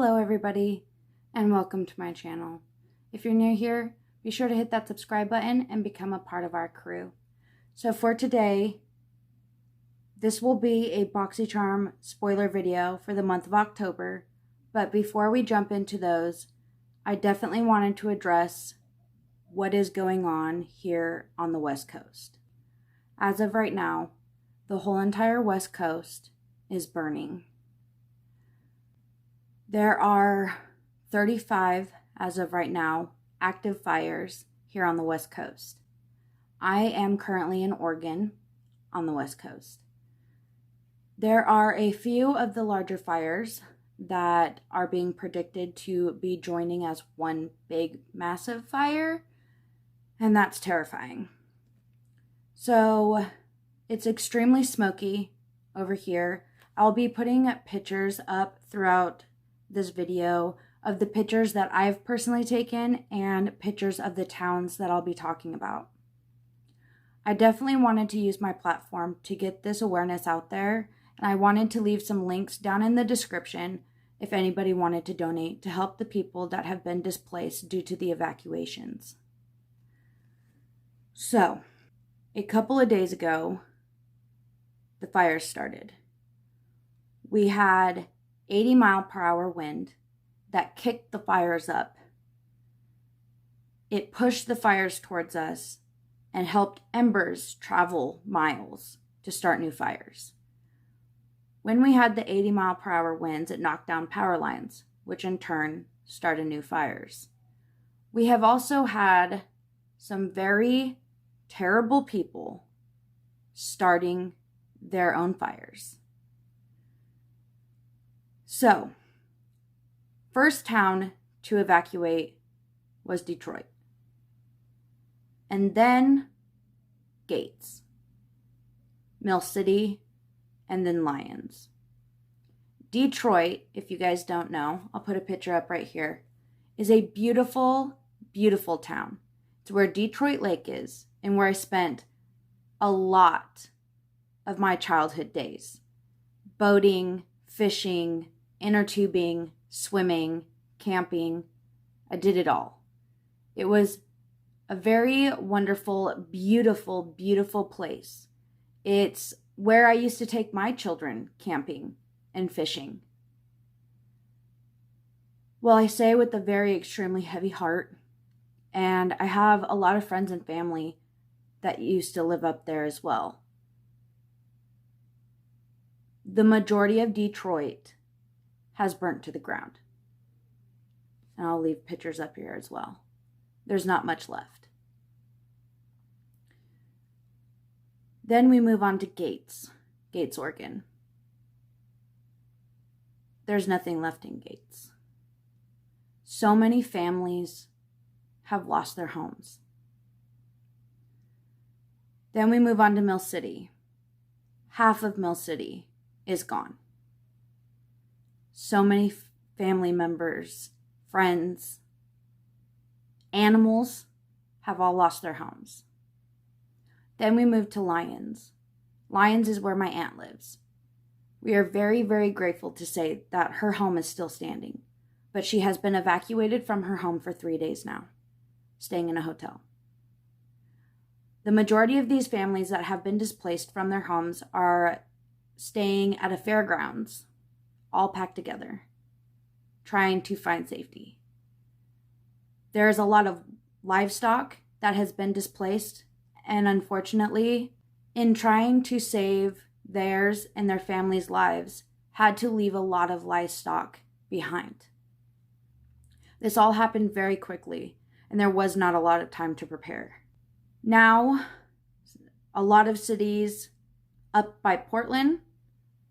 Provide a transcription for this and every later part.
Hello everybody, and welcome to my channel. If you're new here, be sure to hit that subscribe button and become a part of our crew. So for today, this will be a Boxycharm spoiler video for the month of October, but before we jump into those, I definitely wanted to address what is going on here on the West Coast. As of right now, the whole entire West Coast is burning. There are 35, as of right now, active fires here on the West Coast. I am currently in Oregon on the West Coast. There are a few of the larger fires that are being predicted to be joining as one big, massive fire, and that's terrifying. So it's extremely smoky over here. I'll be putting pictures up throughout this video of the pictures that I've personally taken and pictures of the towns that I'll be talking about. I definitely wanted to use my platform to get this awareness out there, and I wanted to leave some links down in the description if anybody wanted to donate to help the people that have been displaced due to the evacuations. So, a couple of days ago, the fires started. We had 80-mile-per-hour wind that kicked the fires up. It pushed the fires towards us and helped embers travel miles to start new fires. When we had the 80-mile-per-hour winds, it knocked down power lines, which in turn started new fires. We have also had some very terrible people starting their own fires. So, first town to evacuate was Detroit. And then Gates, Mill City, and then Lyons. Detroit, if you guys don't know, I'll put a picture up right here, is a beautiful, beautiful town. It's where Detroit Lake is and where I spent a lot of my childhood days. Boating, fishing, inner tubing, swimming, camping. I did it all. It was a very wonderful, beautiful, beautiful place. It's where I used to take my children camping and fishing. Well, I say with a very extremely heavy heart, and I have a lot of friends and family that used to live up there as well. The majority of Detroit has burnt to the ground. And I'll leave pictures up here as well. There's not much left. Then we move on to Gates, Oregon. There's nothing left in Gates. So many families have lost their homes. Then we move on to Mill City. Half of Mill City is gone. So many family members, friends, animals have all lost their homes. Then we move to Lyons. Lyons is where my aunt lives. We are very, very grateful to say that her home is still standing, but she has been evacuated from her home for 3 days now, staying in a hotel. The majority of these families that have been displaced from their homes are staying at a fairgrounds, all packed together, trying to find safety. There is a lot of livestock that has been displaced, and unfortunately, in trying to save theirs and their families' lives, had to leave a lot of livestock behind. This all happened very quickly, and there was not a lot of time to prepare. Now, a lot of cities up by Portland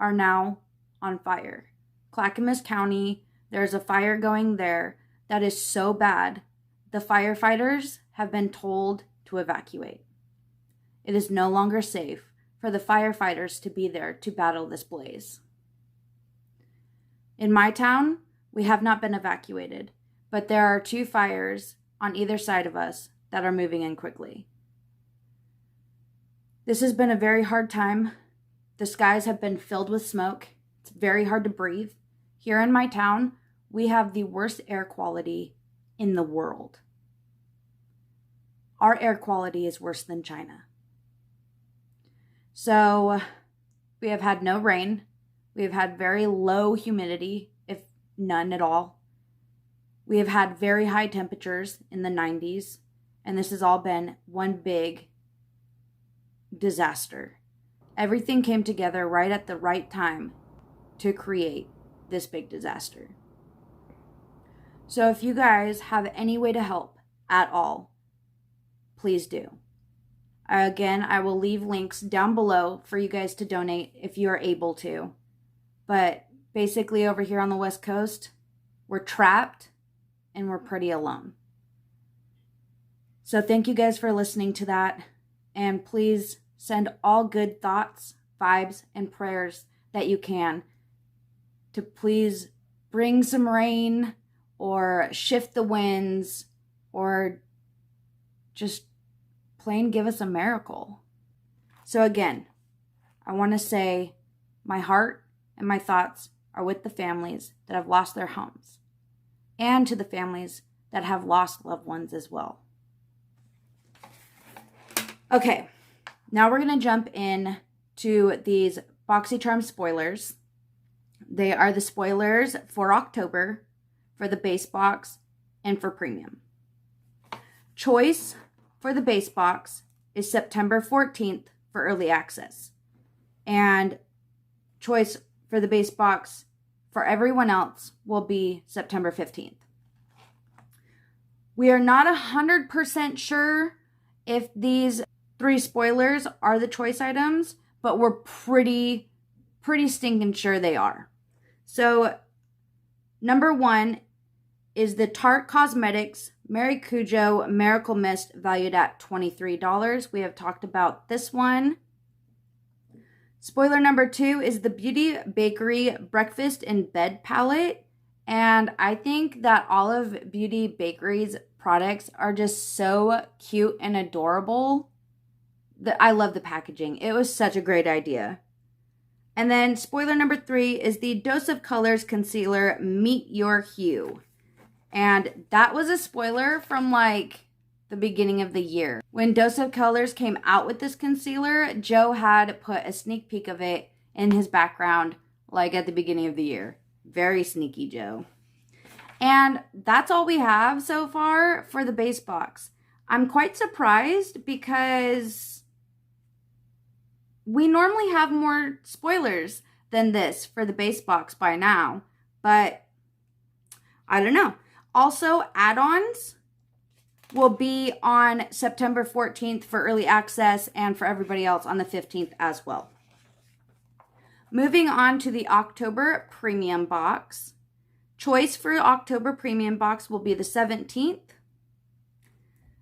are now on fire. Clackamas County, there's a fire going there that is so bad, the firefighters have been told to evacuate. It is no longer safe for the firefighters to be there to battle this blaze. In my town, we have not been evacuated, but there are 2 fires on either side of us that are moving in quickly. This has been a very hard time. The skies have been filled with smoke. It's very hard to breathe. Here in my town, we have the worst air quality in the world. Our air quality is worse than China. So we have had no rain. We have had very low humidity, if none at all. We have had very high temperatures in the 90s, and this has all been one big disaster. Everything came together right at the right time to create this big disaster. So if you guys have any way to help at all, please do. Again, I will leave links down below for you guys to donate if you are able to. But basically over here on the West Coast, we're trapped and we're pretty alone. So thank you guys for listening to that. And please send all good thoughts, vibes, and prayers that you can to please bring some rain or shift the winds or just plain give us a miracle. So again, I want to say my heart and my thoughts are with the families that have lost their homes and to the families that have lost loved ones as well. Okay, now we're going to jump in to these Boxycharm spoilers. They are the spoilers for October, for the base box, and for premium. Choice for the base box is September 14th for early access. And choice for the base box for everyone else will be September 15th. We are not 100% sure if these 3 spoilers are the choice items, but we're pretty stinking sure they are. So number 1 is the Tarte Cosmetics Mary Cujo Miracle Mist, valued at $23. We have talked about this one. Spoiler number 2 is the Beauty Bakery Breakfast in Bed palette. And I think that all of Beauty Bakery's products are just so cute and adorable. I love the packaging. It was such a great idea. And then spoiler number 3 is the Dose of Colors Concealer Meet Your Hue. And that was a spoiler from like the beginning of the year. When Dose of Colors came out with this concealer, Joe had put a sneak peek of it in his background like at the beginning of the year. Very sneaky Joe. And that's all we have so far for the base box. I'm quite surprised because we normally have more spoilers than this for the base box by now. But I don't know. Also, add-ons will be on September 14th for early access and for everybody else on the 15th as well. Moving on to the October Premium Box. Choice for October Premium Box will be the 17th.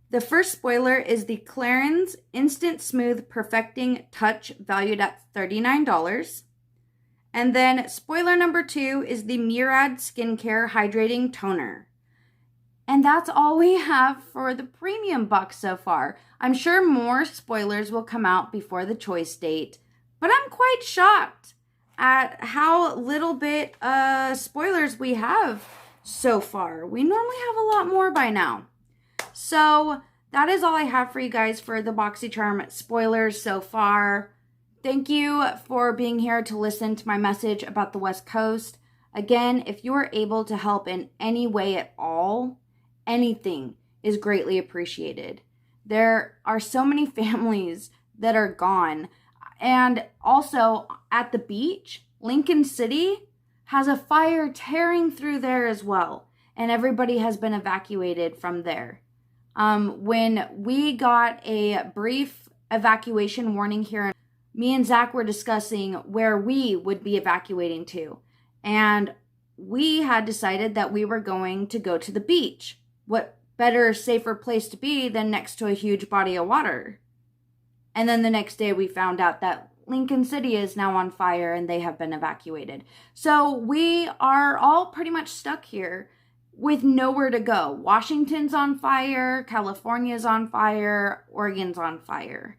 The first spoiler is the Clarins Instant Smooth Perfecting Touch, valued at $39. And then spoiler number 2 is the Murad Skincare Hydrating Toner. And that's all we have for the premium box so far. I'm sure more spoilers will come out before the choice date, but I'm quite shocked at how little bit spoilers we have so far. We normally have a lot more by now. So that is all I have for you guys for the Boxycharm spoilers so far. Thank you for being here to listen to my message about the West Coast. Again, if you are able to help in any way at all, anything is greatly appreciated. There are so many families that are gone. And also at the beach, Lincoln City has a fire tearing through there as well. And everybody has been evacuated from there. When we got a brief evacuation warning here, me and Zach were discussing where we would be evacuating to. And we had decided that we were going to go to the beach. What better, safer place to be than next to a huge body of water? And then the next day we found out that Lincoln City is now on fire and they have been evacuated. So we are all pretty much stuck here with nowhere to go. Washington's on fire, California's on fire, Oregon's on fire.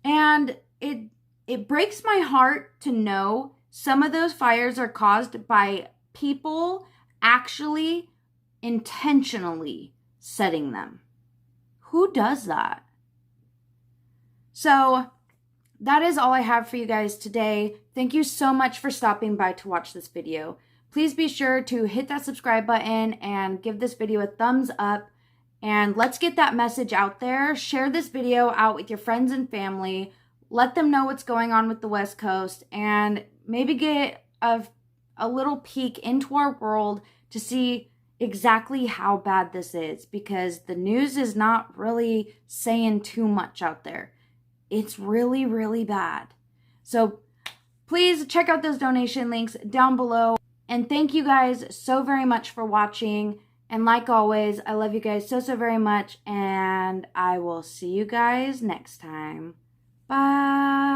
And it breaks my heart to know some of those fires are caused by people actually intentionally setting them. Who does that? So that is all I have for you guys today. Thank you so much for stopping by to watch this video. Please be sure to hit that subscribe button and give this video a thumbs up. And let's get that message out there. Share this video out with your friends and family. Let them know what's going on with the West Coast, and maybe get a little peek into our world to see exactly how bad this is, because the news is not really saying too much out there. It's really, really bad. So please check out those donation links down below. And thank you guys so very much for watching. And like always, I love you guys so, so very much. And I will see you guys next time. Bye.